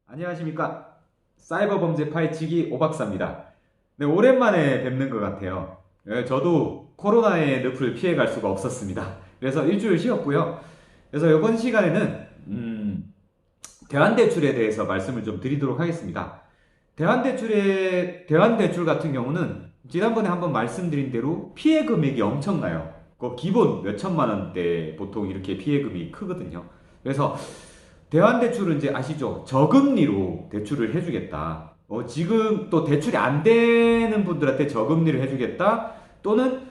안녕하십니까. 사이버 범죄 파헤치기 오박사입니다. 네, 오랜만에 뵙는 것 같아요. 저도 코로나의 늪을 피해갈 수가 없었습니다. 그래서 일주일 쉬었고요. 그래서 이번 시간에는 대환대출에 대해서 말씀을 좀 드리도록 하겠습니다. 대환대출 같은 경우는 지난번에 한번 말씀드린 대로 피해 금액이 엄청나요. 그 기본 몇 천만 원대 보통 이렇게 피해 금액이 크거든요. 그래서 대환대출은 이제 아시죠? 저금리로 대출을 해주겠다. 지금 또 대출이 안 되는 분들한테 저금리를 해주겠다. 또는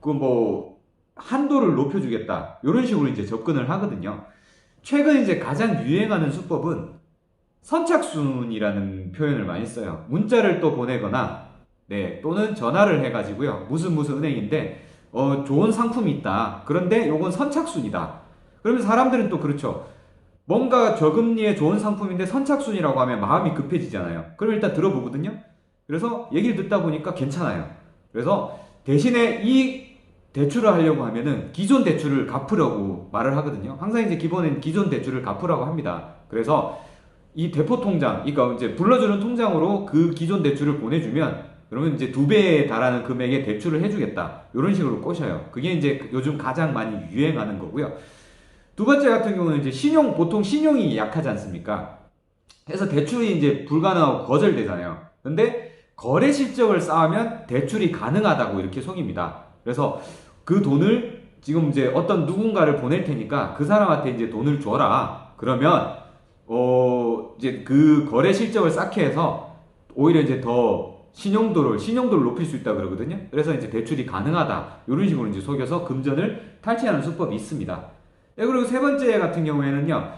그 뭐 한도를 높여주겠다. 이런 식으로 이제 접근을 하거든요. 최근 이제 가장 유행하는 수법은 선착순이라는 표현을 많이 써요. 문자를 또 보내거나, 네, 또는 전화를 해가지고요. 무슨 은행인데, 좋은 상품이 있다. 그런데 요건 선착순이다. 그러면 사람들은 또 그렇죠. 뭔가 저금리에 좋은 상품인데 선착순이라고 하면 마음이 급해지잖아요. 그럼 일단 들어보거든요. 그래서 얘기를 듣다 보니까 괜찮아요. 그래서 대신에 이 대출을 하려고 하면은 기존 대출을 갚으라고 말을 하거든요. 항상 이제 기본엔 기존 대출을 갚으라고 합니다. 그래서 이 대포 통장, 그러니까 이제 불러주는 통장으로 그 기존 대출을 보내주면 그러면 이제 2배에 달하는 금액의 대출을 해주겠다. 이런 식으로 꼬셔요. 그게 이제 요즘 가장 많이 유행하는 거고요. 두 번째 같은 경우는 이제 보통 신용이 약하지 않습니까? 그래서 대출이 이제 불가능하고 거절되잖아요. 근데 거래 실적을 쌓으면 대출이 가능하다고 이렇게 속입니다. 그래서 그 돈을 지금 이제 어떤 누군가를 보낼 테니까 그 사람한테 이제 돈을 줘라. 그러면 이제 그 거래 실적을 쌓게 해서 오히려 이제 더 신용도를 높일 수 있다 그러거든요. 그래서 이제 대출이 가능하다. 이런 식으로 이제 속여서 금전을 탈취하는 수법이 있습니다. 네, 그리고 세 번째 같은 경우에는요,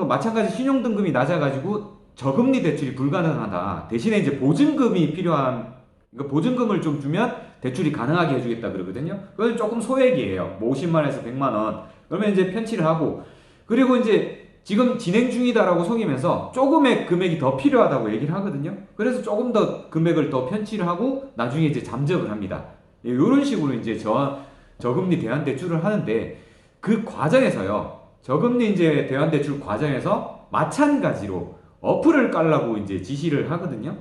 마찬가지 신용등급이 낮아가지고 저금리 대출이 불가능하다. 대신에 이제 보증금이 필요한, 그러니까 보증금을 좀 주면 대출이 가능하게 해주겠다 그러거든요. 그건 조금 소액이에요. 뭐 50만원에서 100만원. 그러면 이제 편취를 하고, 그리고 이제 지금 진행 중이다라고 속이면서 조금의 금액이 더 필요하다고 얘기를 하거든요. 그래서 조금 더 금액을 더 편취를 하고 나중에 이제 잠적을 합니다. 이런 식으로 이제 저금리 대환대출을 하는데, 그 과정에서요, 저금리 이제 대환대출 과정에서 마찬가지로 어플을 깔라고 이제 지시를 하거든요.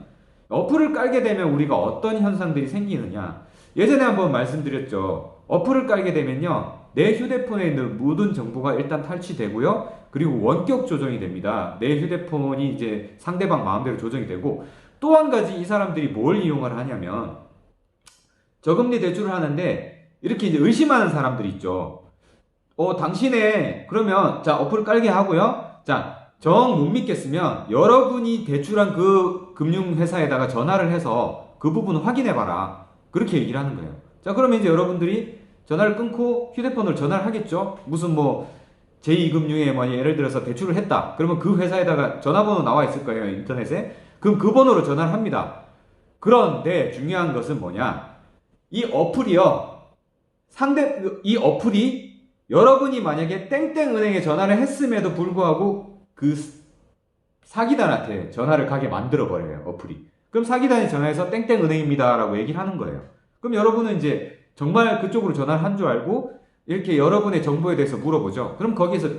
어플을 깔게 되면 우리가 어떤 현상들이 생기느냐. 예전에 한번 말씀드렸죠. 어플을 깔게 되면요, 내 휴대폰에 있는 모든 정보가 일단 탈취되고요. 그리고 원격 조정이 됩니다. 내 휴대폰이 이제 상대방 마음대로 조정이 되고, 또 한 가지 이 사람들이 뭘 이용을 하냐면, 저금리 대출을 하는데 이렇게 이제 의심하는 사람들이 있죠. 그러면, 자, 어플을 깔게 하고요. 자, 정 못 믿겠으면 여러분이 대출한 그 금융회사에다가 전화를 해서 그 부분을 확인해봐라. 그렇게 얘기를 하는 거예요. 자, 그러면 이제 여러분들이 전화를 끊고 휴대폰으로 전화를 하겠죠? 무슨 뭐, 제2금융에 뭐 예를 들어서 대출을 했다. 그러면 그 회사에다가 전화번호 나와 있을 거예요, 인터넷에. 그럼 그 번호로 전화를 합니다. 그런데 중요한 것은 뭐냐? 이 어플이 여러분이 만약에 땡땡 은행에 전화를 했음에도 불구하고 그 사기단한테 전화를 가게 만들어버려요, 어플이. 그럼 사기단이 전화해서 땡땡 은행입니다 라고 얘기를 하는 거예요. 그럼 여러분은 이제 정말 그쪽으로 전화를 한 줄 알고 이렇게 여러분의 정보에 대해서 물어보죠. 그럼 거기에서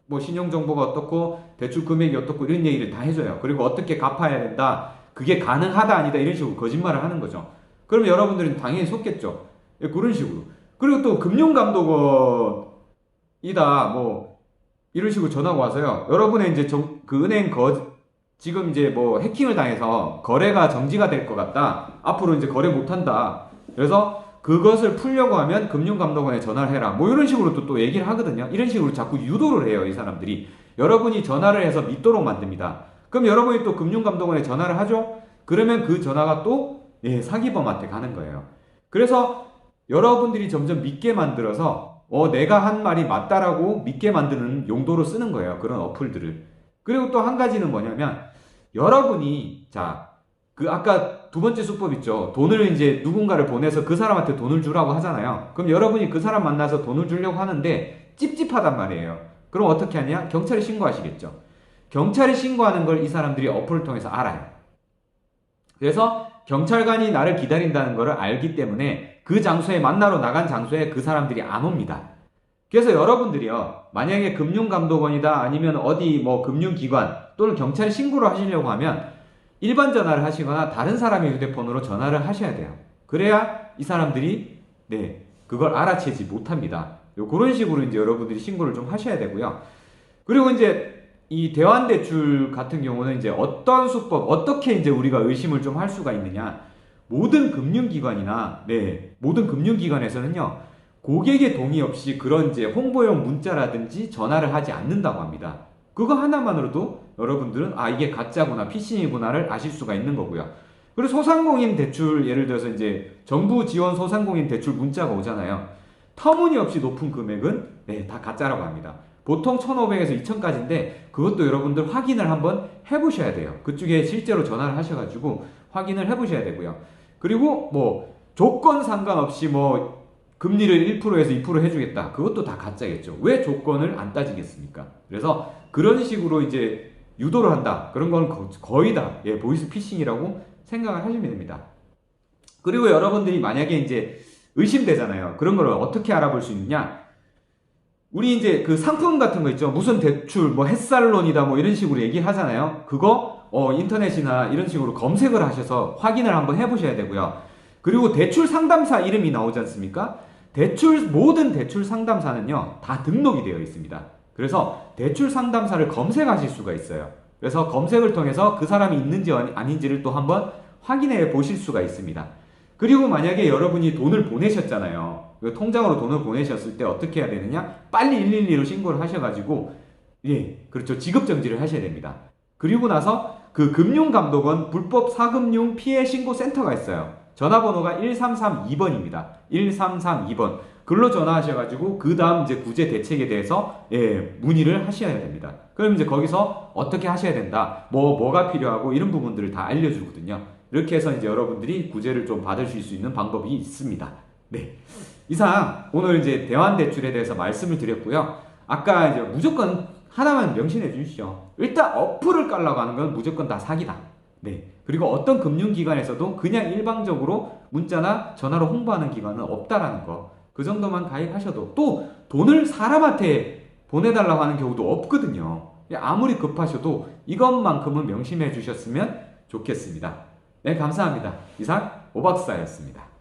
뭐 신용정보가 어떻고 대출 금액이 어떻고 이런 얘기를 다 해줘요. 그리고 어떻게 갚아야 된다, 그게 가능하다 아니다 이런 식으로 거짓말을 하는 거죠. 그럼 여러분들은 당연히 속겠죠. 그런 식으로. 그리고 또 금융감독원 이다 뭐 이런 식으로 전화가 와서요. 여러분의 이제 그 은행 지금 이제 뭐 해킹을 당해서 거래가 정지가 될 것 같다. 앞으로 이제 거래 못 한다. 그래서 그것을 풀려고 하면 금융감독원에 전화를 해라. 뭐 이런 식으로 또 얘기를 하거든요. 이런 식으로 자꾸 유도를 해요, 이 사람들이. 여러분이 전화를 해서 믿도록 만듭니다. 그럼 여러분이 또 금융감독원에 전화를 하죠? 그러면 그 전화가 또 사기범한테 가는 거예요. 그래서 여러분들이 점점 믿게 만들어서 내가 한 말이 맞다라고 믿게 만드는 용도로 쓰는 거예요. 그런 어플들을. 그리고 또 한 가지는 뭐냐면, 여러분이, 자, 그 아까 두 번째 수법 있죠. 돈을 이제 누군가를 보내서 그 사람한테 돈을 주라고 하잖아요. 그럼 여러분이 그 사람 만나서 돈을 주려고 하는데 찝찝하단 말이에요. 그럼 어떻게 하냐? 경찰에 신고하시겠죠. 경찰에 신고하는 걸 이 사람들이 어플을 통해서 알아요. 그래서 경찰관이 나를 기다린다는 것을 알기 때문에 그 장소에 만나러 나간 장소에 그 사람들이 안 옵니다. 그래서 여러분들이요, 만약에 금융감독원이다 아니면 어디 뭐 금융기관 또는 경찰에 신고를 하시려고 하면 일반 전화를 하시거나 다른 사람의 휴대폰으로 전화를 하셔야 돼요. 그래야 이 사람들이 그걸 알아채지 못합니다. 그런 식으로 이제 여러분들이 신고를 좀 하셔야 되고요. 그리고 이제 이 대환대출 같은 경우는 이제 어떤 수법, 어떻게 이제 우리가 의심을 좀 할 수가 있느냐. 모든 금융기관이나, 모든 금융기관에서는요, 고객의 동의 없이 그런 이제 홍보용 문자라든지 전화를 하지 않는다고 합니다. 그거 하나만으로도 여러분들은 이게 가짜구나, 피싱이구나를 아실 수가 있는 거고요. 그리고 소상공인 대출, 예를 들어서 이제 정부 지원 소상공인 대출 문자가 오잖아요. 터무니없이 높은 금액은 다 가짜라고 합니다. 보통 1,500에서 2,000까지인데 그것도 여러분들 확인을 한번 해보셔야 돼요. 그쪽에 실제로 전화를 하셔가지고 확인을 해보셔야 되고요. 그리고 뭐 조건 상관없이 뭐 금리를 1%에서 2% 해주겠다. 그것도 다 가짜겠죠. 왜 조건을 안 따지겠습니까? 그래서 그런 식으로 이제 유도를 한다. 그런 건 거의 다 보이스 피싱이라고 생각을 하시면 됩니다. 그리고 여러분들이 만약에 이제 의심되잖아요. 그런 걸 어떻게 알아볼 수 있느냐? 우리 이제 그 상품 같은 거 있죠. 무슨 대출, 뭐 햇살론이다, 뭐 이런 식으로 얘기를 하잖아요. 그거 인터넷이나 이런 식으로 검색을 하셔서 확인을 한번 해보셔야 되고요. 그리고 대출 상담사 이름이 나오지 않습니까? 모든 대출 상담사는요, 다 등록이 되어 있습니다. 그래서 대출 상담사를 검색하실 수가 있어요. 그래서 검색을 통해서 그 사람이 있는지 아닌지를 또 한번 확인해 보실 수가 있습니다. 그리고 만약에 여러분이 돈을 보내셨잖아요. 통장으로 돈을 보내셨을 때 어떻게 해야 되느냐? 빨리 112로 신고를 하셔가지고, 그렇죠. 지급정지를 하셔야 됩니다. 그리고 나서 그 금융감독원 불법 사금융 피해 신고 센터가 있어요. 전화번호가 1332번입니다. 1332번. 글로 전화하셔가지고 그 다음 이제 구제 대책에 대해서 문의를 하셔야 됩니다. 그럼 이제 거기서 어떻게 하셔야 된다, 뭐가 필요하고 이런 부분들을 다 알려주거든요. 이렇게 해서 이제 여러분들이 구제를 좀 받으실 수 있는 방법이 있습니다. 이상 오늘 이제 대환대출에 대해서 말씀을 드렸고요. 아까 이제 무조건 하나만 명심해 주시죠. 일단 어플을 깔라고 하는 건 무조건 다 사기다. 그리고 어떤 금융기관에서도 그냥 일방적으로 문자나 전화로 홍보하는 기관은 없다라는 거. 그 정도만 가입하셔도 또 돈을 사람한테 보내달라고 하는 경우도 없거든요. 아무리 급하셔도 이것만큼은 명심해 주셨으면 좋겠습니다. 감사합니다. 이상 오박사였습니다.